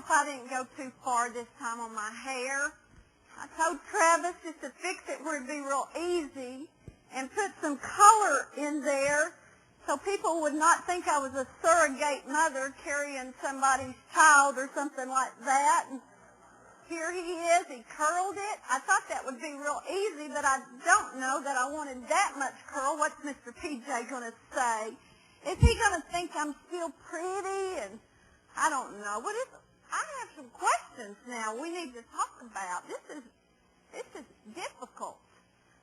hope I didn't go too far this time on my hair. I told Travis just to fix it where it'd be real easy and put some color in there so people would not think I was a surrogate mother carrying somebody's child or something like that. And here he is. He curled it. I thought that would be real easy, but I don't know that I wanted that much curl. What's Mr. PJ going to say? Is he going to think I'm still pretty? And I don't know. I have some questions now we need to talk about. This is difficult.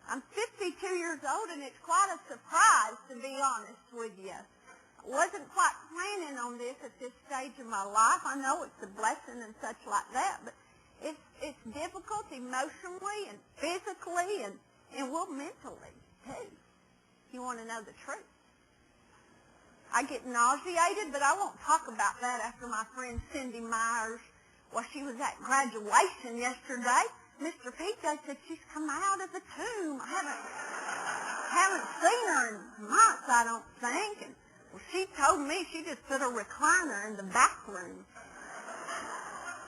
I'm 52 years old, and it's quite a surprise, to be honest with you. I wasn't quite planning on this at this stage of my life. I know it's a blessing and such like that, but it's difficult emotionally and physically and mentally, too. You want to know the truth. I get nauseated, but I won't talk about that after my friend Cindy Myers. Well, she was at graduation yesterday. Mr. PJ said she's come out of the tomb. I haven't seen her in months, I don't think. And well, she told me she just put a recliner in the back room.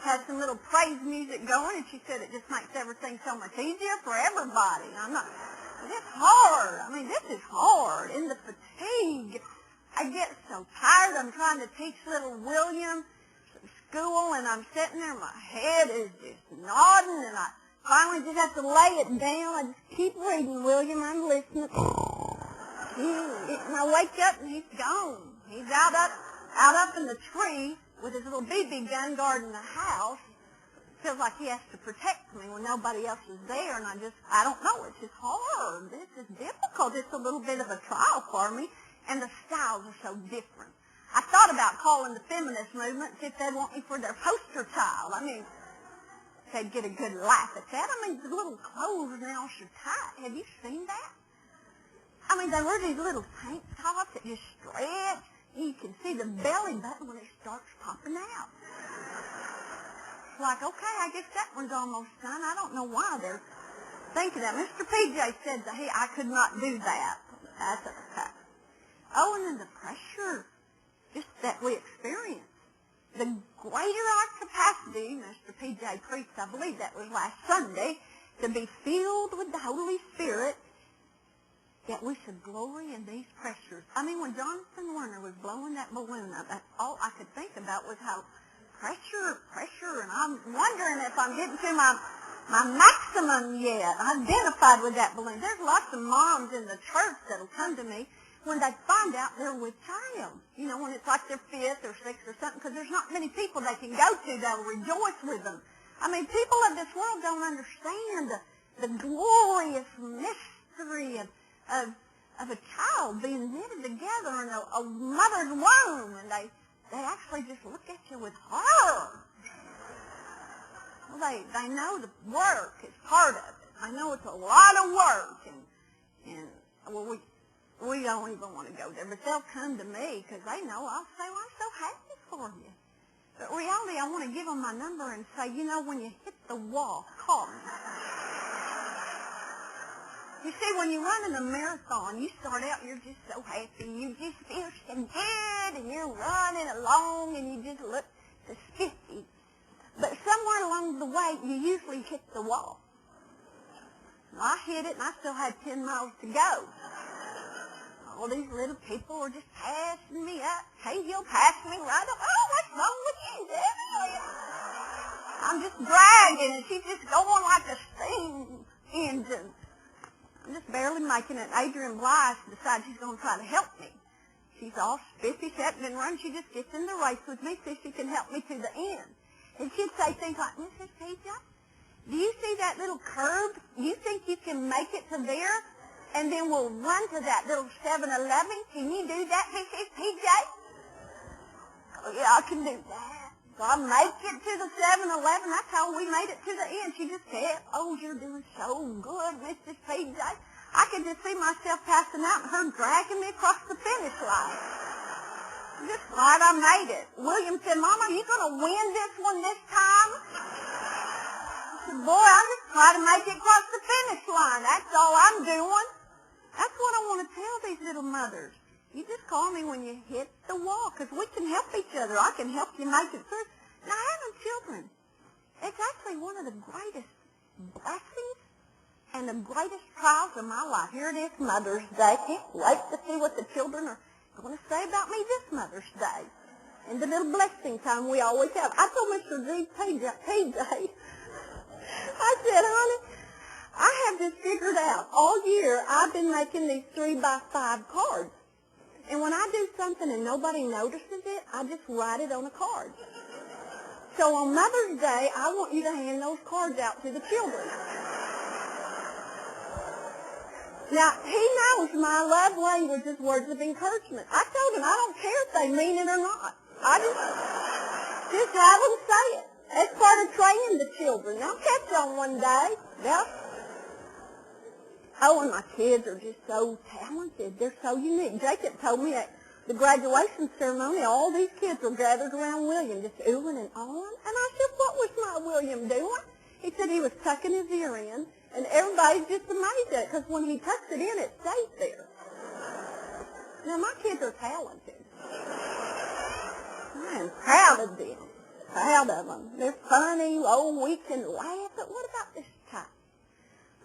Had some little praise music going, and she said it just makes everything so much easier for everybody. It's hard. I mean, this is hard. In the fatigue, I get so tired. I'm trying to teach little William some school, and I'm sitting there, my head is just nodding, and I finally just have to lay it down. I just keep reading, William, I'm listening. And I wake up, and he's gone. He's out up in the tree with his little BB gun guarding the house. Feels like he has to protect me when nobody else is there, and I don't know, it's just hard. This is difficult. It's a little bit of a trial for me, and the styles are so different. I thought about calling the feminist movement, see if they'd want me for their poster child. I mean, they'd get a good laugh at that. I mean, the little clothes now are tight. Have you seen that? I mean, they wear these little tank tops that just stretch. You can see the belly button when it starts popping out. It's like, okay, I guess that one's almost done. I don't know why they're thinking that. Mr. PJ said that I could not do that. That's okay. Oh, and then the pressure just that we experience. The greater our capacity, Mr. PJ preached, I believe that was last Sunday, to be filled with the Holy Spirit, that we should glory in these pressures. I mean, when Jonathan Werner was blowing that balloon up, that's all I could think about was how pressure, and I'm wondering if I'm getting to my maximum yet. I identified with that balloon. There's lots of moms in the church that'll come to me when they find out they're with child. You know, when it's like their fifth or sixth or something, because there's not many people they can go to that'll rejoice with them. I mean, people of this world don't understand the glorious mystery of a child being knitted together in a mother's womb, and they actually just look at you with horror. Well, they know the work is part of it. I know it's a lot of work, and well, we don't even want to go there, but they'll come to me because they know I'll say, well, I'm so happy for you. But reality, I want to give them my number and say, you know, when you hit the wall, call me. You see, when you run in a marathon, you start out, you're just so happy. You just feel so good, and you're running along, and you just look so spiffy. But somewhere along the way, you usually hit the wall. Well, I hit it, and I still had 10 miles to go. All these little people were just passing me up. Hey, he'll pass me right up. Oh, what's wrong with you, Debbie? I'm just dragging, and she's just going like a steam engine. I'm just barely making it. Adrian Blythe decides she's going to try to help me. She's all spiffy, she hasn't been running. She just gets in the race with me so she can help me to the end. And she'd say things like, Mrs. PJ, do you see that little curve? You think you can make it to there? And then we'll run to that little 7-Eleven. Can you do that, Mrs. PJ? Oh, yeah, I can do that. So I make it to the 7-Eleven. That's how we made it to the end. She just said, oh, you're doing so good, Mrs. PJ. I could just see myself passing out and her dragging me across the finish line. I'm just glad I made it. William said, Mama, are you going to win this one this time? I said, boy, I'm just trying to make it across the finish line. That's all I'm doing. That's what I want to tell these little mothers. You just call me when you hit the wall, because we can help each other. I can help you make it through. Now, I haven't children. It's actually one of the greatest blessings and the greatest trials of my life. Here it is, Mother's Day. Can't wait to see what the children are going to say about me this Mother's Day. And the little blessing time we always have. I told Mr. G. PJ, I said, honey, I have this figured out. All year I've been making these 3x5 cards. And when I do something and nobody notices it, I just write it on a card. So on Mother's Day, I want you to hand those cards out to the children. Now, he knows my love language is words of encouragement. I told him I don't care if they mean it or not. I just have them say it. That's part of training the children. They'll catch on one day. Oh, and my kids are just so talented. They're so unique. Jacob told me at the graduation ceremony, all these kids were gathered around William, just oohing and awing. And I said, what was my William doing? He said he was tucking his ear in, and everybody's just amazed at it, because when he tucks it in, it stays there. Now, my kids are talented. I am proud of them. Proud of them. They're funny. Oh, we can laugh. But what about this time?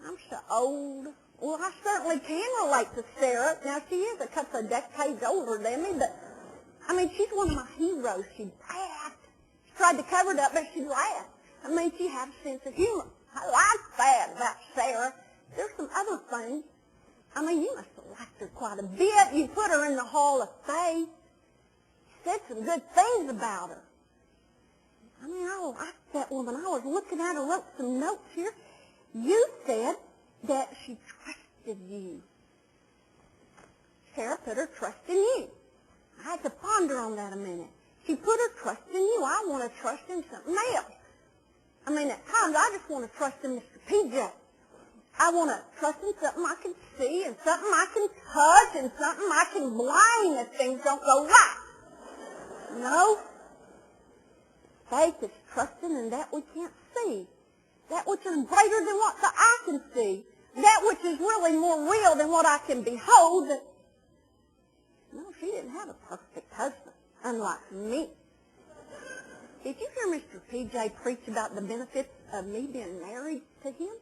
I'm so old. Well, I certainly can relate to Sarah. Now, she is a couple of decades older than me, but, I mean, she's one of my heroes. She laughed. She tried to cover it up, but she laughed. I mean, she has a sense of humor. I like that about Sarah. There's some other things. I mean, you must have liked her quite a bit. You put her in the Hall of Faith. Said some good things about her. I mean, I liked that woman. I was looking at her, wrote some notes here. You said that she trusted you. Sarah put her trust in you. I had to ponder on that a minute. She put her trust in you. I want to trust in something else. I mean, at times I just want to trust in Mr. PJ. I want to trust in something I can see and something I can touch and something I can blame if things don't go right. No. Faith is trusting in that we can't see. That which is greater than what the eye can see. That which is really more real than what I can behold. No, she didn't have a perfect husband, unlike me. Did you hear Mr. PJ preach about the benefits of me being married to him?